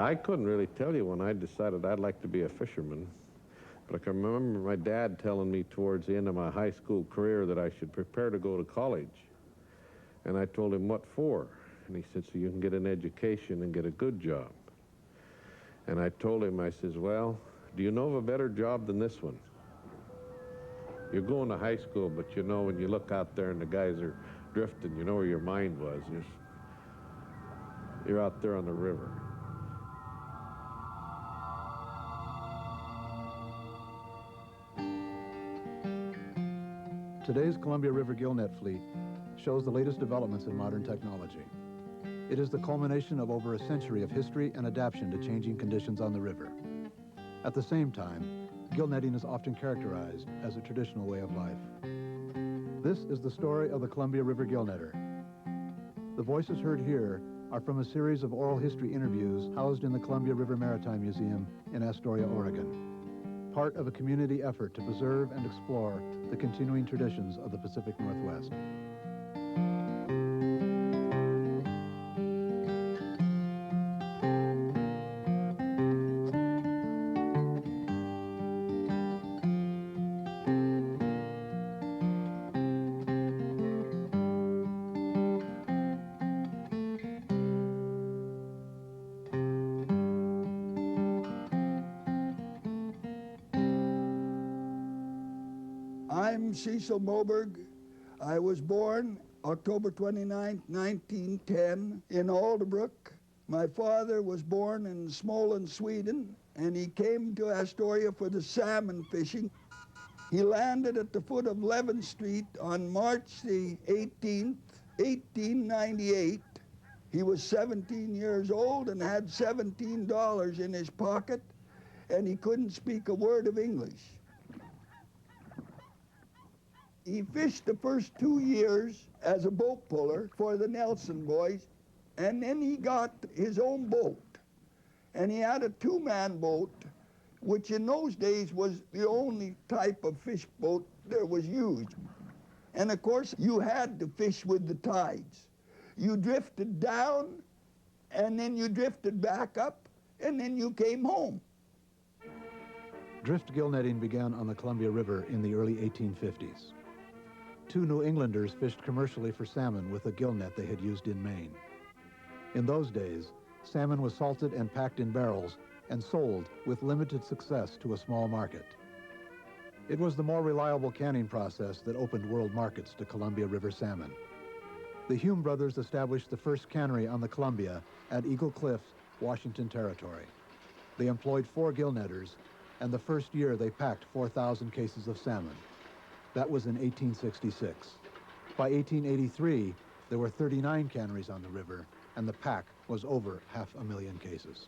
I couldn't really tell you when I decided I'd like to be a fisherman. But I can remember my dad telling me towards the end of my high school career that I should prepare to go to college. And I told him, what for? And he said, so you can get an education and get a good job. And I told him, I says, well, do you know of a better job than this one? You're going to high school, but you know, when you look out there and the guys are drifting, you know where your mind was. You're out there on the river. Today's Columbia River gillnet fleet shows the latest developments in modern technology. It is the culmination of over a century of history and adaptation to changing conditions on the river. At the same time, gillnetting is often characterized as a traditional way of life. This is the story of the Columbia River Gillnetter. The voices heard here are from a series of oral history interviews housed in the Columbia River Maritime Museum in Astoria, Oregon, part of a community effort to preserve and explore the continuing traditions of the Pacific Northwest. I'm Cecil Moberg. I was born October 29, 1910 in Alderbrook. My father was born in Småland, Sweden, and he came to Astoria for the salmon fishing. He landed at the foot of 11th Street on March the 18th, 1898. He was 17 years old and had $17 in his pocket, and he couldn't speak a word of English. He fished the first 2 years as a boat puller for the Nelson boys, and then he got his own boat. And he had a two-man boat, which in those days was the only type of fish boat that was used. And of course, you had to fish with the tides. You drifted down, and then you drifted back up, and then you came home. Drift gillnetting began on the Columbia River in the early 1850s. Two New Englanders fished commercially for salmon with a gillnet they had used in Maine. In those days, salmon was salted and packed in barrels and sold with limited success to a small market. It was the more reliable canning process that opened world markets to Columbia River salmon. The Hume brothers established the first cannery on the Columbia at Eagle Cliff, Washington Territory. They employed 4 gillnetters, and the first year they packed 4,000 cases of salmon. That was in 1866. By 1883, there were 39 canneries on the river, and the pack was over 500,000 cases.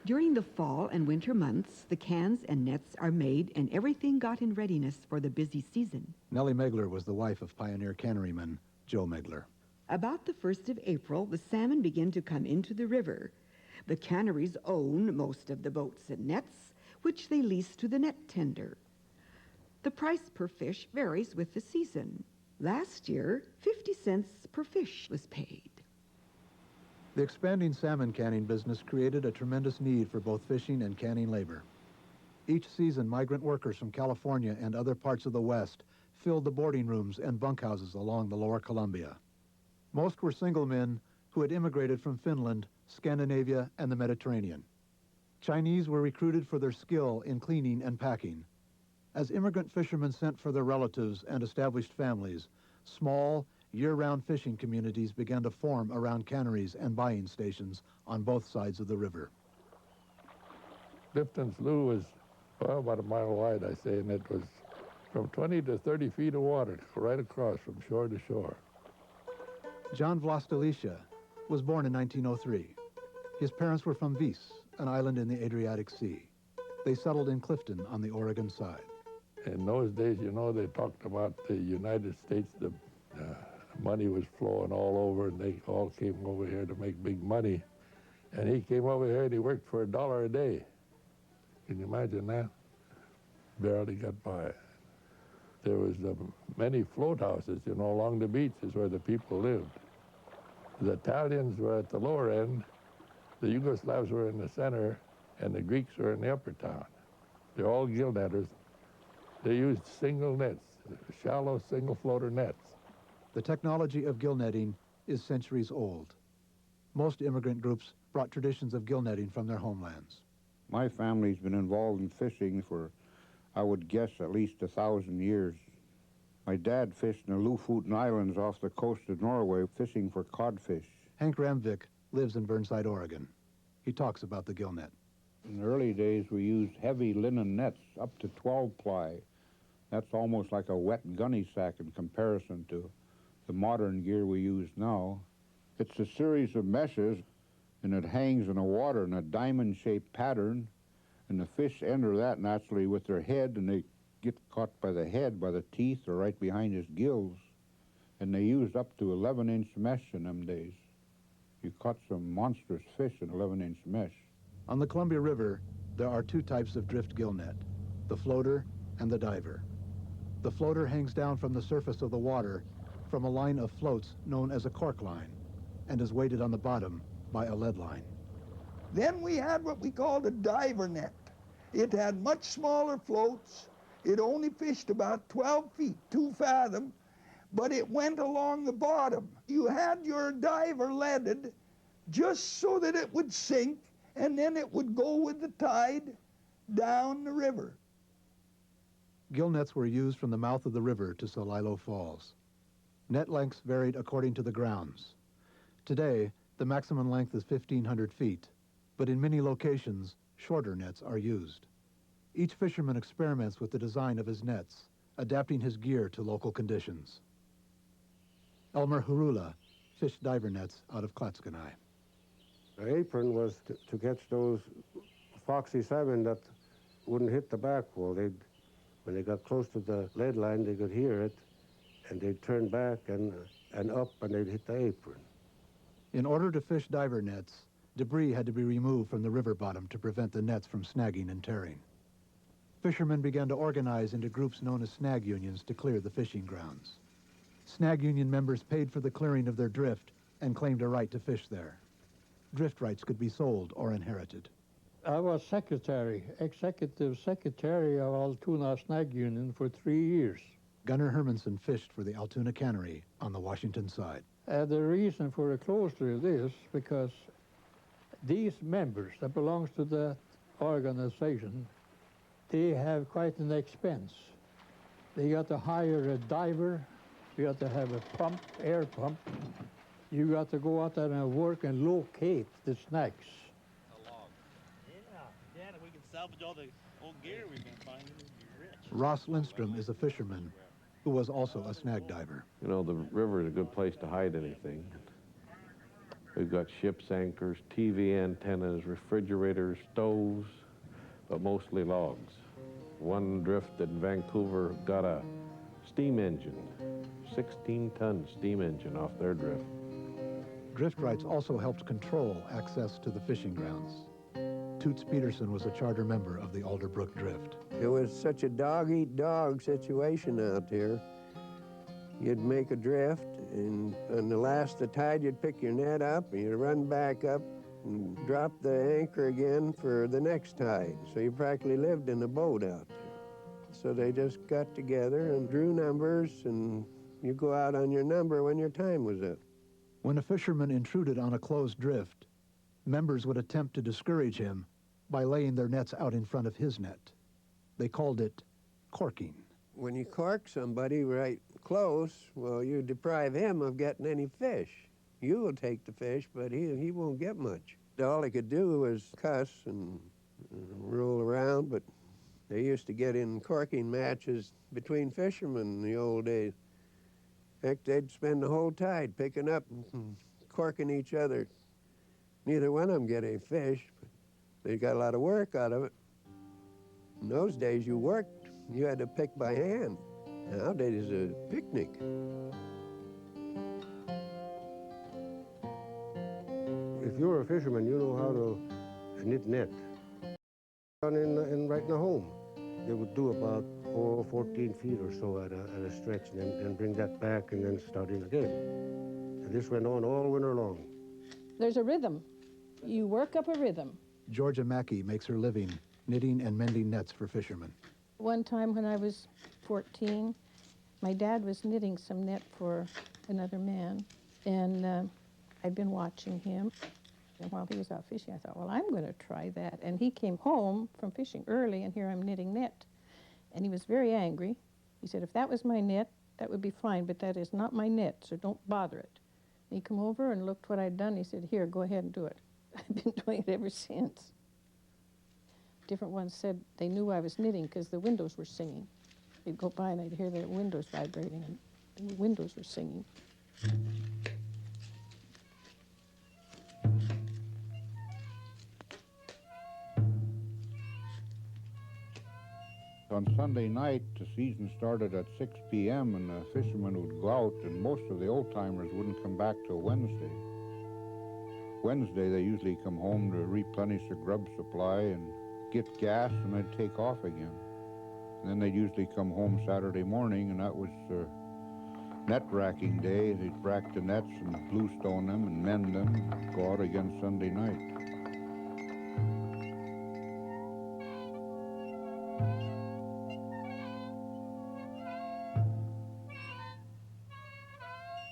During the fall and winter months, the cans and nets are made and everything got in readiness for the busy season. Nellie Megler was the wife of pioneer canneryman Joe Megler. About the 1st of April, the salmon begin to come into the river. The canneries own most of the boats and nets, which they lease to the net tender. The price per fish varies with the season. Last year, 50 cents per fish was paid. The expanding salmon canning business created a tremendous need for both fishing and canning labor. Each season, migrant workers from California and other parts of the West filled the boarding rooms and bunkhouses along the lower Columbia. Most were single men who had immigrated from Finland, Scandinavia, and the Mediterranean. Chinese were recruited for their skill in cleaning and packing. As immigrant fishermen sent for their relatives and established families, small, year-round fishing communities began to form around canneries and buying stations on both sides of the river. Clifton Slough was about a mile wide, I say, and it was from 20 to 30 feet of water right across from shore to shore. John Vlastalicia was born in 1903. His parents were from Vis, an island in the Adriatic Sea. They settled in Clifton on the Oregon side. In those days, you know, they talked about the United States, the money was flowing all over, and they all came over here to make big money. And he came over here and he worked for $1 a day. Can you imagine that? Barely got by. There was many float houses, you know, along the beach is where the people lived. The Italians were at the lower end. The Yugoslavs were in the center, and the Greeks were in the upper town. They're all Gillnetters. They used single nets, shallow single floater nets. The technology of gillnetting is centuries old. Most immigrant groups brought traditions of gillnetting from their homelands. My family's been involved in fishing for, I would guess, at least 1,000 years. My dad fished in the Lofoten Islands off the coast of Norway, fishing for codfish. Hank Ramvick lives in Burnside, Oregon. He talks about the gillnet. In the early days, we used heavy linen nets, up to 12-ply. That's almost like a wet gunny sack in comparison to the modern gear we use now. It's a series of meshes, and it hangs in the water in a diamond-shaped pattern, and the fish enter that naturally with their head, and they get caught by the head, by the teeth, or right behind his gills. And they used up to 11-inch mesh in them days. You caught some monstrous fish in 11-inch mesh. On the Columbia River, there are two types of drift gillnet, the floater and the diver. The floater hangs down from the surface of the water from a line of floats known as a cork line and is weighted on the bottom by a lead line. Then we had what we called a diver net. It had much smaller floats. It only fished about 12 feet, 2 fathom, but it went along the bottom. You had your diver leaded just so that it would sink, and then it would go with the tide down the river. Gillnets were used from the mouth of the river to Celilo Falls. Net lengths varied according to the grounds. Today, the maximum length is 1,500 feet, but in many locations, shorter nets are used. Each fisherman experiments with the design of his nets, adapting his gear to local conditions. Elmer Hurula fished diver nets out of Klatskanai. The apron was to catch those foxy salmon that wouldn't hit the back wall. When they got close to the lead line, they could hear it, and they'd turn back and up, and they'd hit the apron. In order to fish diver nets, debris had to be removed from the river bottom to prevent the nets from snagging and tearing. Fishermen began to organize into groups known as snag unions to clear the fishing grounds. Snag union members paid for the clearing of their drift and claimed a right to fish there. Drift rights could be sold or inherited. I was executive secretary of Altoona Snag Union for 3 years. Gunnar Hermanson fished for the Altoona Cannery on the Washington side. The reason for the closure is this, because these members that belongs to the organization, they have quite an expense. They got to hire a diver, you got to have a pump, air pump. You got to go out there and work and locate the snags. Yeah, if we can salvage all the old gear we've been finding, we'd be rich. Ross Lindstrom is a fisherman who was also a snag diver. You know, the river is a good place to hide anything. We've got ships' anchors, TV antennas, refrigerators, stoves, but mostly logs. One drift in Vancouver got a steam engine, 16-ton steam engine off their drift. Drift rights also helped control access to the fishing grounds. Toots Peterson was a charter member of the Alderbrook Drift. It was such a dog-eat-dog situation out here. You'd make a drift, and on the last of the tide, you'd pick your net up, and you'd run back up and drop the anchor again for the next tide. So you practically lived in a boat out there. So they just got together and drew numbers, and you go out on your number when your time was up. When a fisherman intruded on a closed drift, members would attempt to discourage him by laying their nets out in front of his net. They called it corking. When you cork somebody right close, well, you deprive him of getting any fish. You will take the fish, but he won't get much. All he could do was cuss and roll around, but they used to get in corking matches between fishermen in the old days. Heck, they'd spend the whole tide picking up and corking each other. Neither one of them get any fish, but they got a lot of work out of it. In those days, you worked, you had to pick by hand. Nowadays, it's a picnic. If you're a fisherman, you know how to knit net. Right in the home, they would do about 14 feet or so at a stretch, and then bring that back and then start in again. And this went on all winter long. There's a rhythm You work up a rhythm. Georgia Maki makes her living knitting and mending nets for fishermen. One time when I was 14, my dad was knitting some net for another man, and I'd been watching him. And while he was out fishing, I thought, well, I'm going to try that. And he came home from fishing early, and here I'm knitting net. And he was very angry. He said, if that was my net, that would be fine, but that is not my net, so don't bother it. And he came over and looked what I'd done. He said, here, go ahead and do it. I've been doing it ever since. Different ones said they knew I was knitting because the windows were singing. They'd go by and I'd hear the windows vibrating, and the windows were singing. On Sunday night, the season started at 6 p.m. and the fishermen would go out, and most of the old-timers wouldn't come back till Wednesday. Wednesday, they usually come home to replenish their grub supply and get gas, and they'd take off again. And then they'd usually come home Saturday morning, and that was net racking day. They'd rack the nets and bluestone them and mend them, and go out again Sunday night.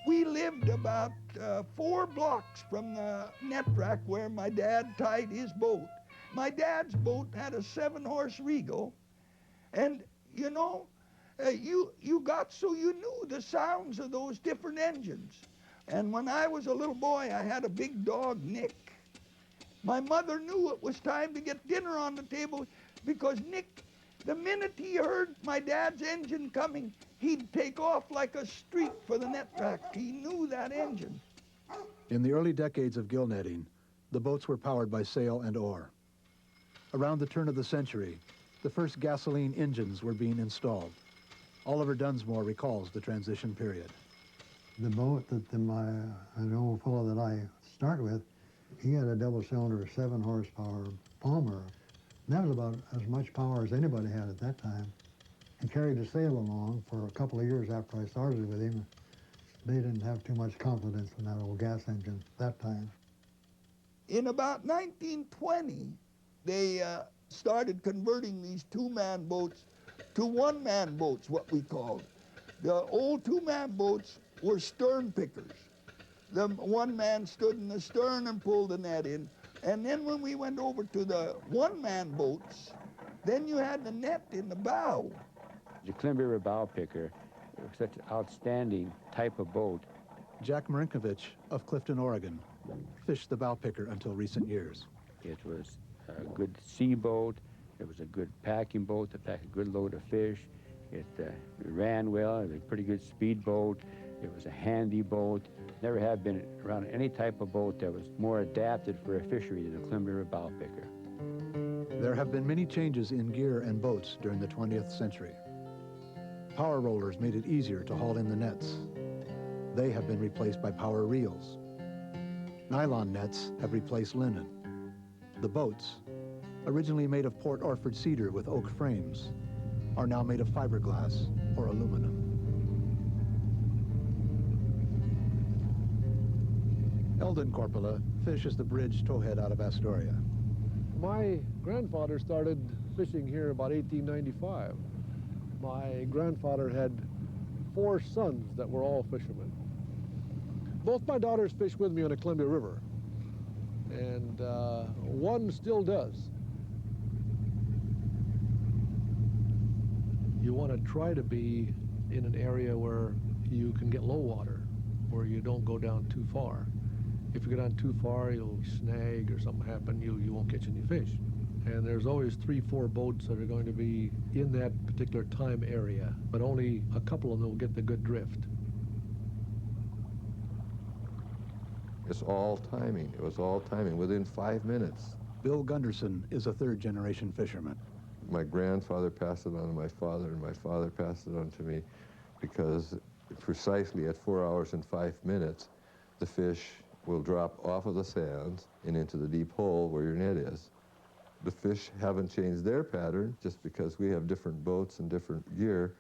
We lived about 4 blocks from the net rack where my dad tied his boat. My dad's boat had a 7-horse Regal, and you know, you got so you knew the sounds of those different engines. And when I was a little boy, I had a big dog, Nick. My mother knew it was time to get dinner on the table because Nick, the minute he heard my dad's engine coming, he'd take off like a streak for the net rack. He knew that engine. In the early decades of gill netting, the boats were powered by sail and oar. Around the turn of the century, the first gasoline engines were being installed. Oliver Dunsmoor recalls the transition period. The boat that an old fellow that I started with, he had a double-cylinder 7-horsepower Palmer. And that was about as much power as anybody had at that time. He carried the sail along for a couple of years after I started with him. They didn't have too much confidence in that old gas engine at that time. In about 1920, they started converting these 2-man boats to 1-man boats, what we called. The old 2-man boats were stern pickers. The 1 man stood in the stern and pulled the net in. And then when we went over to the 1-man boats, then you had the net in the bow. The Columbia River bow picker was such an outstanding type of boat. Jack Marincovich of Clifton, Oregon, fished the bow picker until recent years. It was a good sea boat. It was a good packing boat to pack a good load of fish. It ran well. It was a pretty good speed boat. It was a handy boat. Never have been around any type of boat that was more adapted for a fishery than the Columbia River bow picker. There have been many changes in gear and boats during the 20th century. Power rollers made it easier to haul in the nets. They have been replaced by power reels. Nylon nets have replaced linen. The boats, originally made of Port Orford cedar with oak frames, are now made of fiberglass or aluminum. Eldon Korpela fishes the bridge towhead out of Astoria. My grandfather started fishing here about 1895. My grandfather had 4 sons that were all fishermen. Both my daughters fish with me on the Columbia River, and one still does. You want to try to be in an area where you can get low water, where you don't go down too far. If you go down too far, you'll snag or something happen, you won't catch any fish. And there's always 3-4 boats that are going to be in that particular time area, but only a couple of them will get the good drift. It's all timing. It was all timing, within 5 minutes. Bill Gunderson is a 3rd-generation fisherman. My grandfather passed it on to my father, and my father passed it on to me, because precisely at 4 hours and 5 minutes, the fish will drop off of the sands and into the deep hole where your net is. The fish haven't changed their pattern. Just because we have different boats and different gear,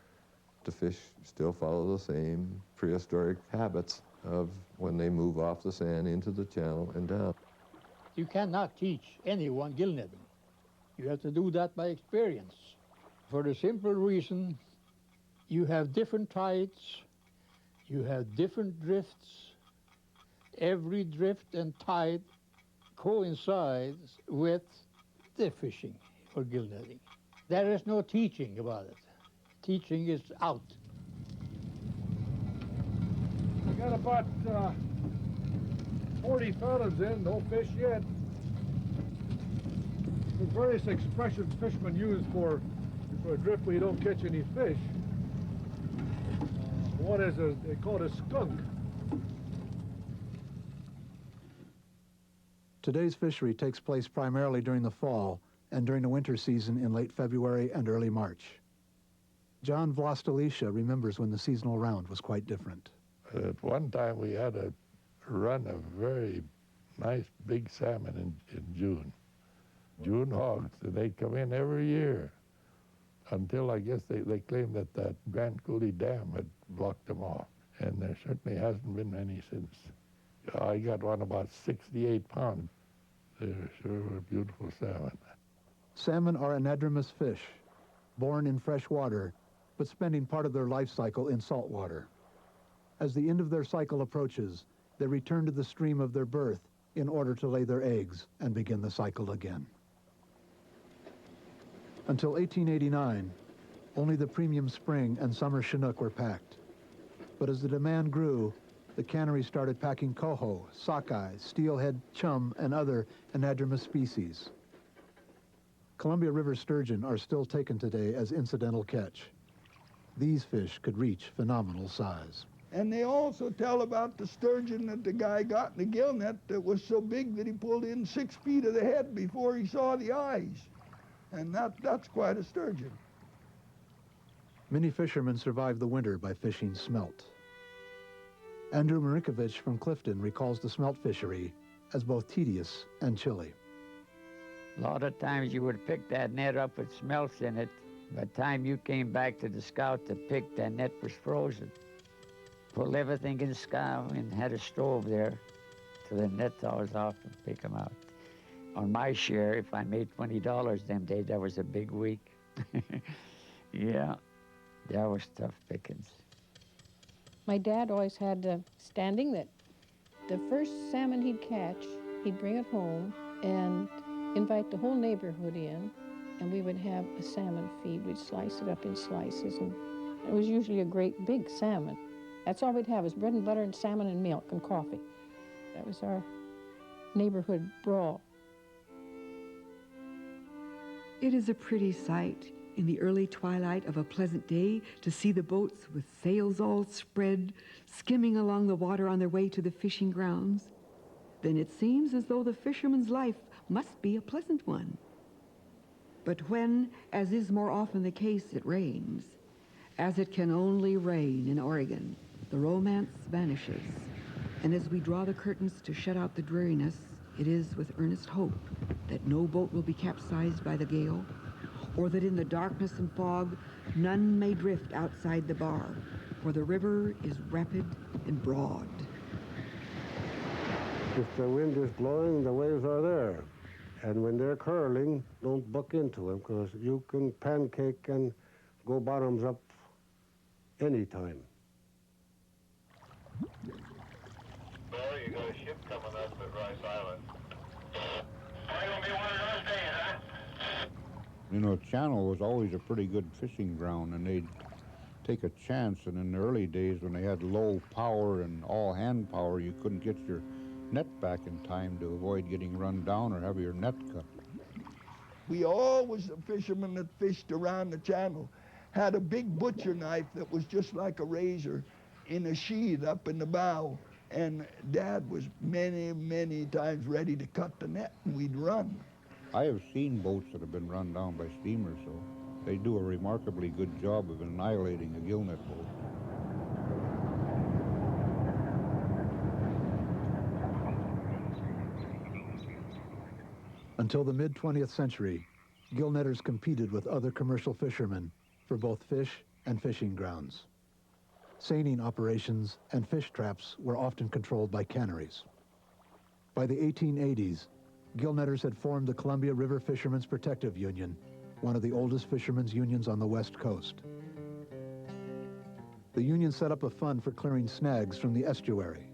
the fish still follow the same prehistoric habits of when they move off the sand into the channel and down. You cannot teach anyone gillnetting. You have to do that by experience. For the simple reason, you have different tides, you have different drifts. Every drift and tide coincides with the fishing or gillnetting. There is no teaching about it. Teaching is out. We got about 40 fellas in, no fish yet. There's various expressions fishermen use for a drift where you don't catch any fish. One is they call it a skunk. Today's fishery takes place primarily during the fall and during the winter season in late February and early March. John Vlastalicia remembers when the seasonal round was quite different. At one time we had a run of very nice big salmon in June. June hogs, and they'd come in every year until I guess they claimed that that Grand Coulee Dam had blocked them off. And there certainly hasn't been any since. I got one about 68 pounds. They sure were beautiful salmon. Salmon are anadromous fish, born in fresh water, but spending part of their life cycle in salt water. As the end of their cycle approaches, they return to the stream of their birth in order to lay their eggs and begin the cycle again. Until 1889, only the premium spring and summer Chinook were packed. But as the demand grew, the cannery started packing coho, sockeye, steelhead, chum, and other anadromous species. Columbia River sturgeon are still taken today as incidental catch. These fish could reach phenomenal size. And they also tell about the sturgeon that the guy got in the gill net that was so big that he pulled in 6 feet of the head before he saw the eyes. And that's quite a sturgeon. Many fishermen survived the winter by fishing smelt. Andrew Marincovich from Clifton recalls the smelt fishery as both tedious and chilly. A lot of times you would pick that net up with smelts in it. By the time you came back to the scout to pick, that net was frozen. Pulled everything in the scow and had a stove there till the net thaws off and pick them out. On my share, if I made $20 them days, that was a big week. Yeah, that was tough pickings. My dad always had a standing that the first salmon he'd catch, he'd bring it home and invite the whole neighborhood in, and we would have a salmon feed. We'd slice it up in slices, and it was usually a great big salmon. That's all we'd have, was bread and butter and salmon and milk and coffee. That was our neighborhood brawl. It is a pretty sight in the early twilight of a pleasant day to see the boats with sails all spread, skimming along the water on their way to the fishing grounds. Then it seems as though the fisherman's life must be a pleasant one. But when, as is more often the case, it rains, as it can only rain in Oregon, the romance vanishes. And as we draw the curtains to shut out the dreariness, it is with earnest hope that no boat will be capsized by the gale, or that in the darkness and fog none may drift outside the bar, for the river is rapid and broad. If the wind is blowing, the waves are there. And when they're curling, don't buck into them, because you can pancake and go bottoms up anytime. Well, you got a ship coming up at Rice Island. That'll be one of those days, huh? You know, Channel was always a pretty good fishing ground, and they'd take a chance. And in the early days, when they had low power and all hand power, you couldn't get your net back in time to avoid getting run down or have your net cut. We always, the fishermen that fished around the channel, had a big butcher knife that was just like a razor in a sheath up in the bow. And Dad was many, many times ready to cut the net, and we'd run. I have seen boats that have been run down by steamers, so they do a remarkably good job of annihilating a gillnet boat. Until the mid-20th century, gillnetters competed with other commercial fishermen for both fish and fishing grounds. Seining operations and fish traps were often controlled by canneries. By the 1880s, Gillnetters had formed the Columbia River Fishermen's Protective Union, one of the oldest fishermen's unions on the West Coast. The union set up a fund for clearing snags from the estuary.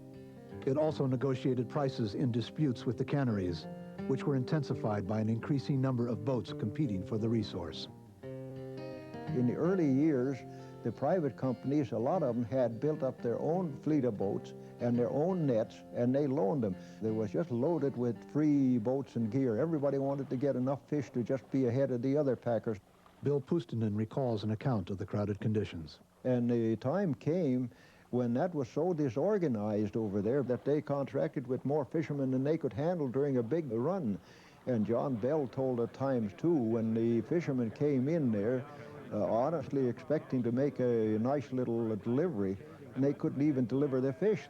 It also negotiated prices in disputes with the canneries, which were intensified by an increasing number of boats competing for the resource. In the early years, the private companies, a lot of them had built up their own fleet of boats and their own nets, and they loaned them. They was just loaded with free boats and gear. Everybody wanted to get enough fish to just be ahead of the other packers. Bill Puustinen recalls an account of the crowded conditions. And the time came when that was so disorganized over there that they contracted with more fishermen than they could handle during a big run. And John Bell told at times, too, when the fishermen came in there, honestly expecting to make a nice little delivery, and they couldn't even deliver their fish.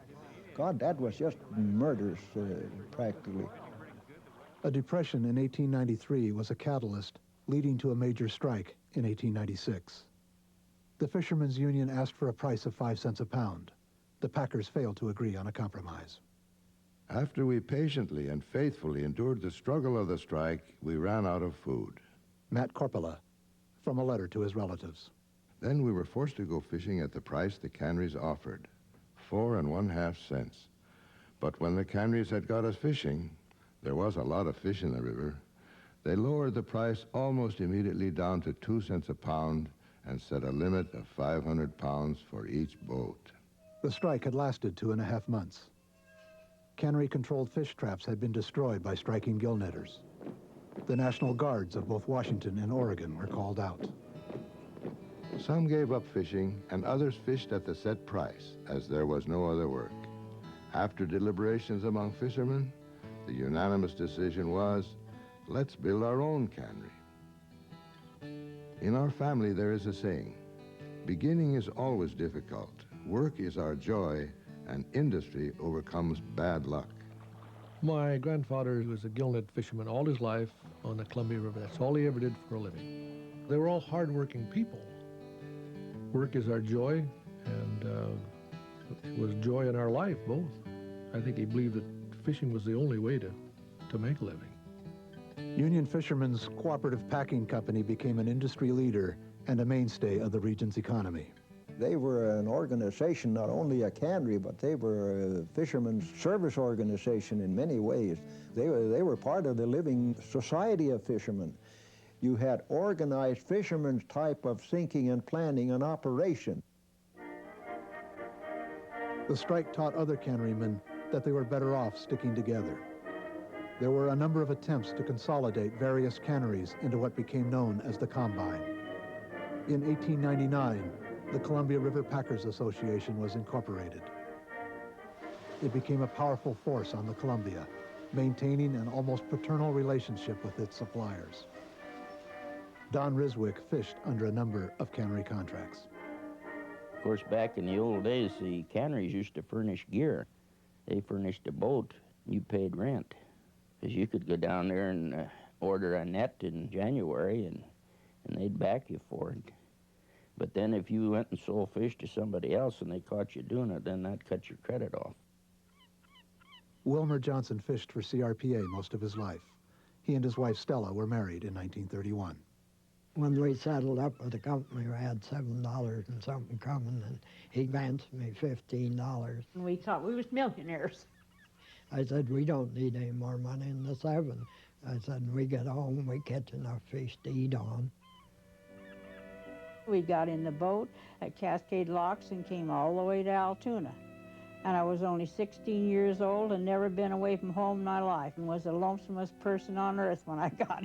God, that was just murderous, practically. A depression in 1893 was a catalyst leading to a major strike in 1896. The Fishermen's Union asked for a price of 5 cents a pound. The packers failed to agree on a compromise. After we patiently and faithfully endured the struggle of the strike, we ran out of food. Matt Korpela, from a letter to his relatives. Then we were forced to go fishing at the price the canneries offered, 4 1/2 cents. But when the canneries had got us fishing, there was a lot of fish in the river, they lowered the price almost immediately down to 2 cents a pound and set a limit of 500 pounds for each boat. The strike had lasted 2.5 months. Cannery-controlled fish traps had been destroyed by striking gillnetters. The National Guards of both Washington and Oregon were called out. Some gave up fishing, and others fished at the set price, as there was no other work. After deliberations among fishermen, the unanimous decision was, let's build our own cannery. In our family, there is a saying, beginning is always difficult, work is our joy, and industry overcomes bad luck. My grandfather was a gillnet fisherman all his life on the Columbia River. That's all he ever did for a living. They were all hard-working people. Work is our joy, and it was joy in our life, both. I think he believed that fishing was the only way to make a living. Union Fishermen's Cooperative Packing Company became an industry leader and a mainstay of the region's economy. They were an organization, not only a cannery, but they were a fishermen's service organization in many ways. They were part of the living society of fishermen. You had organized fishermen's type of thinking and planning and operation. The strike taught other cannerymen that they were better off sticking together. There were a number of attempts to consolidate various canneries into what became known as the Combine. In 1899, the Columbia River Packers Association was incorporated. It became a powerful force on the Columbia, maintaining an almost paternal relationship with its suppliers. Don Riswick fished under a number of cannery contracts. Of course, back in the old days, the canneries used to furnish gear. They furnished a boat, you paid rent. Because you could go down there and order a net in January, and they'd back you for it. But then if you went and sold fish to somebody else and they caught you doing it, then that cut your credit off. Wilmer Johnson fished for CRPA most of his life. He and his wife Stella were married in 1931. When we settled up with the company, we had $7 and something coming, and he advanced me $15. And we thought we was millionaires. I said, we don't need any more money than the $7. I said, when we get home, we catch enough fish to eat on. We got in the boat at Cascade Locks and came all the way to Altoona. And I was only 16 years old and never been away from home in my life, and was the lonesomest person on earth when I got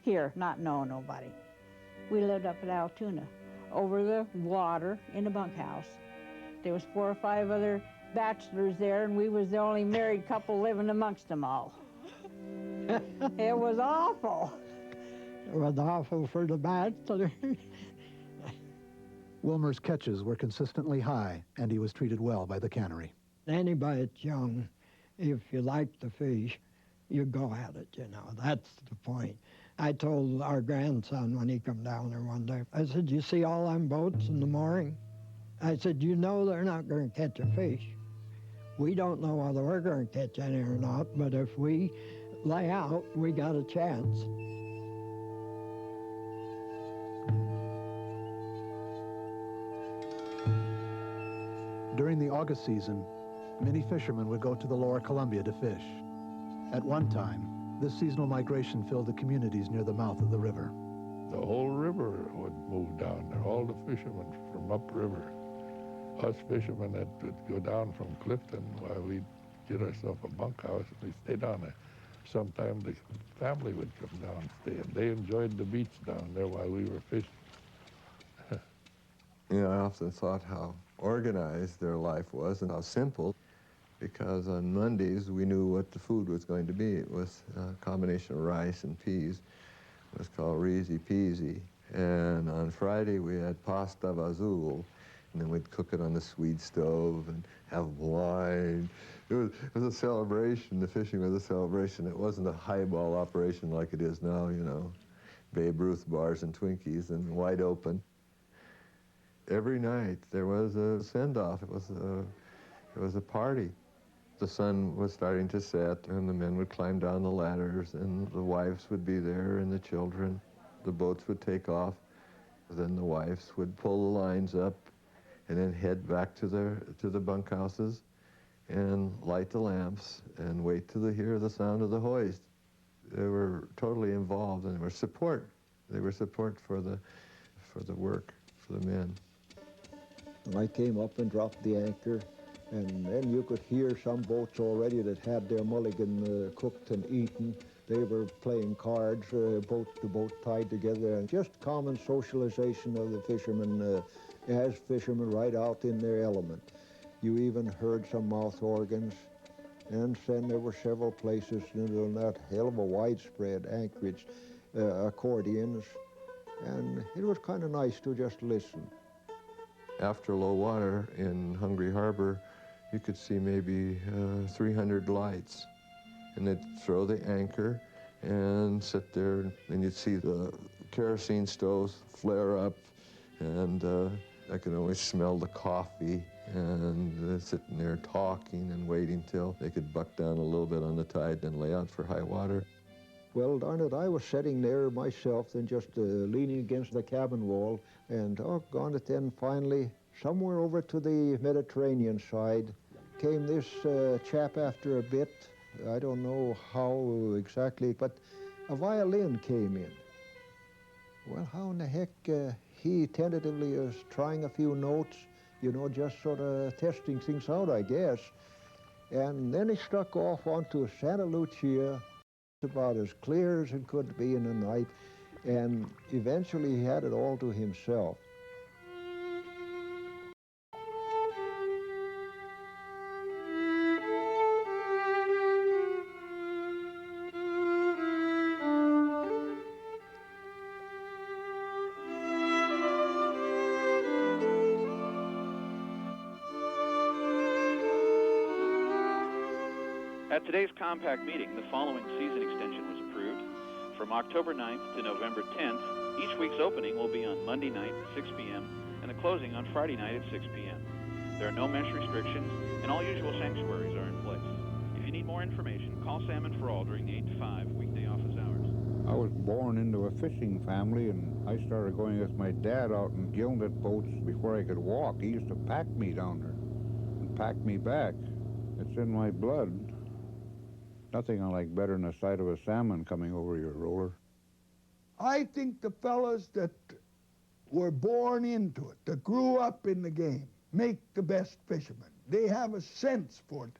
here, not knowing nobody. We lived up at Altoona, over the water in a bunkhouse. There was 4 or 5 other bachelors there, and we was the only married couple living amongst them all. It was awful. It was awful for the bachelor. Wilmer's catches were consistently high, and he was treated well by the cannery. Anybody that's young, if you like the fish, you go at it, you know. That's the point. I told our grandson when he come down there one day, I said, you see all them boats in the mooring? I said, you know they're not going to catch a fish. We don't know whether we're going to catch any or not, but if we lay out, we got a chance. During the August season, many fishermen would go to the lower Columbia to fish. At one time, this seasonal migration filled the communities near the mouth of the river. The whole river would move down there, all the fishermen from upriver. Us fishermen that would go down from Clifton while we'd get ourselves a bunkhouse and we stayed down there. Sometime the family would come down and stay, and they enjoyed the beach down there while we were fishing. You know, I often thought how organized their life was and how simple, because on Mondays we knew what the food was going to be. It was a combination of rice and peas. It was called Reezy Peasy. And on Friday we had pasta vazul, and then we'd cook it on the Swede stove and have wine. It was a celebration. The fishing was a celebration. It wasn't a highball operation like it is now, you know. Babe Ruth bars and Twinkies and wide open. Every night there was a send-off. It was a party. The sun was starting to set, and the men would climb down the ladders, and the wives would be there, and the children. The boats would take off. Then the wives would pull the lines up, and then head back to the bunkhouses, and light the lamps, and wait till they hear the sound of the hoist. They were totally involved, and they were support. They were support for the work, for the men. I came up and dropped the anchor, and then you could hear some boats already that had their mulligan cooked and eaten. They were playing cards, boat to boat tied together, and just common socialization of the fishermen as fishermen right out in their element. You even heard some mouth organs, and then there were several places in that hell of a widespread anchorage, accordions, and it was kind of nice to just listen. After low water in Hungry Harbor, you could see maybe 300 lights. And they'd throw the anchor and sit there, and you'd see the kerosene stoves flare up, and I could always smell the coffee, and sitting there talking and waiting till they could buck down a little bit on the tide and lay out for high water. Well, darn it, I was sitting there myself and just leaning against the cabin wall, and doggone it, then finally, somewhere over to the Mediterranean side, came this chap after a bit. I don't know how exactly, but a violin came in. Well, how in the heck, he tentatively was trying a few notes, you know, just sort of testing things out, I guess. And then he struck off onto Santa Lucia, about as clear as it could be in the night, and eventually he had it all to himself. At today's compact meeting, the following season extension was approved. From October 9th to November 10th, each week's opening will be on Monday night at 6 p.m. and the closing on Friday night at 6 p.m. There are no mesh restrictions, and all usual sanctuaries are in place. If you need more information, call Salmon for All during the 8 to 5 weekday office hours. I was born into a fishing family, and I started going with my dad out in Gillnetter boats before I could walk. He used to pack me down there and pack me back. It's in my blood. Nothing I like better than the sight of a salmon coming over your roller. I think the fellas that were born into it, that grew up in the game, make the best fishermen. They have a sense for it.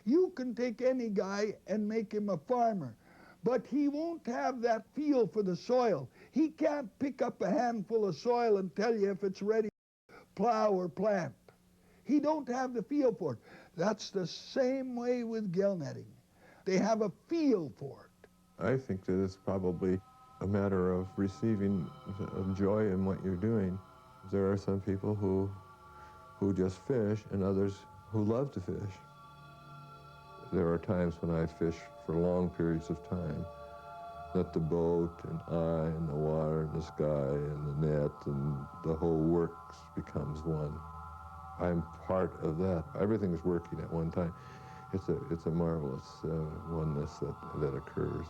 You can take any guy and make him a farmer, but he won't have that feel for the soil. He can't pick up a handful of soil and tell you if it's ready to plow or plant. He don't have the feel for it. That's the same way with gill netting. They have a feel for it. I think that it's probably a matter of receiving joy in what you're doing. There are some people who just fish, and others who love to fish. There are times when I fish for long periods of time, that the boat and I and the water and the sky and the net and the whole works becomes one. I'm part of that. Everything is working at one time. It's a marvelous oneness that occurs.